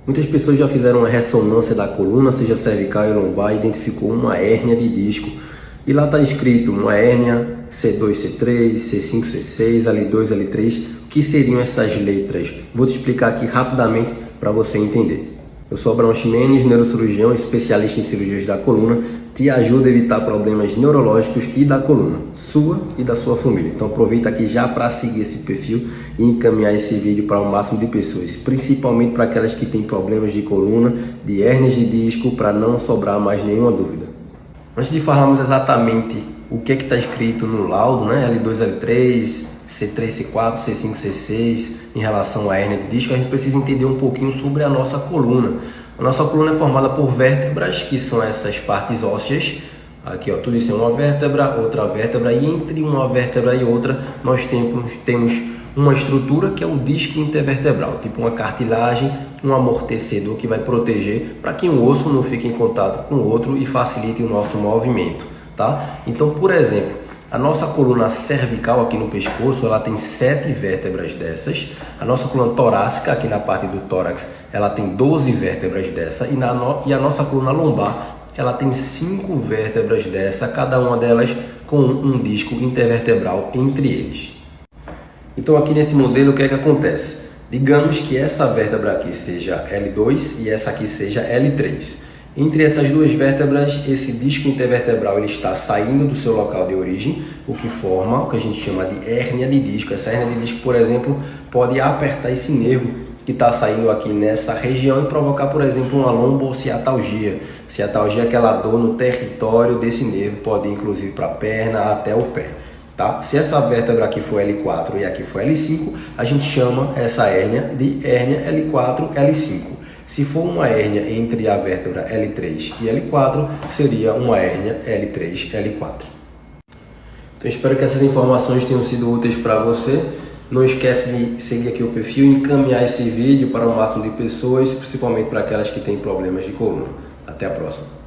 Muitas pessoas já fizeram uma ressonância da coluna, seja cervical e lombar, e identificou uma hérnia de disco. E lá está escrito uma hérnia C2, C3, C5, C6, L2, L3. O que seriam essas letras? Vou te explicar aqui rapidamente para você entender. Eu sou Abraão Ximenes, neurocirurgião, especialista em cirurgias da coluna. Te ajuda a evitar problemas neurológicos e da coluna, sua e da sua família. Então aproveita aqui já para seguir esse perfil e encaminhar esse vídeo para o máximo de pessoas, principalmente para aquelas que têm problemas de coluna, de hérnias de disco, para não sobrar mais nenhuma dúvida. Antes de falarmos exatamente o que está escrito no laudo, né, L2, L3, C3, C4, C5, C6, em relação à hérnia de disco, a gente precisa entender um pouquinho sobre a nossa coluna. A nossa coluna é formada por vértebras, que são essas partes ósseas. Aqui, ó, tudo isso é uma vértebra, outra vértebra, e entre uma vértebra e outra nós temos uma estrutura que é o disco intervertebral, tipo uma cartilagem, um amortecedor que vai proteger para que um osso não fique em contato com o outro e facilite o nosso movimento, tá? Então, por exemplo, a nossa coluna cervical aqui no pescoço, ela tem 7 vértebras dessas. A nossa coluna torácica, aqui na parte do tórax, ela tem 12 vértebras dessa. E a nossa coluna lombar, ela tem 5 vértebras dessa, cada uma delas com um disco intervertebral entre eles. Então aqui nesse modelo, o que é que acontece? Digamos que essa vértebra aqui seja L2 e essa aqui seja L3. Entre essas duas vértebras, esse disco intervertebral ele está saindo do seu local de origem, o que forma o que a gente chama de hérnia de disco. Essa hérnia de disco, por exemplo, pode apertar esse nervo que está saindo aqui nessa região e provocar, por exemplo, uma lombociatalgia. Ciatalgia é aquela dor no território desse nervo, pode ir inclusive para a perna até o pé. Tá? Se essa vértebra aqui for L4 e aqui for L5, a gente chama essa hérnia de hérnia L4, L5. Se for uma hérnia entre a vértebra L3 e L4, seria uma hérnia L3, L4. Então espero que essas informações tenham sido úteis para você. Não esquece de seguir aqui o perfil e encaminhar esse vídeo para o máximo de pessoas, principalmente para aquelas que têm problemas de coluna. Até a próxima.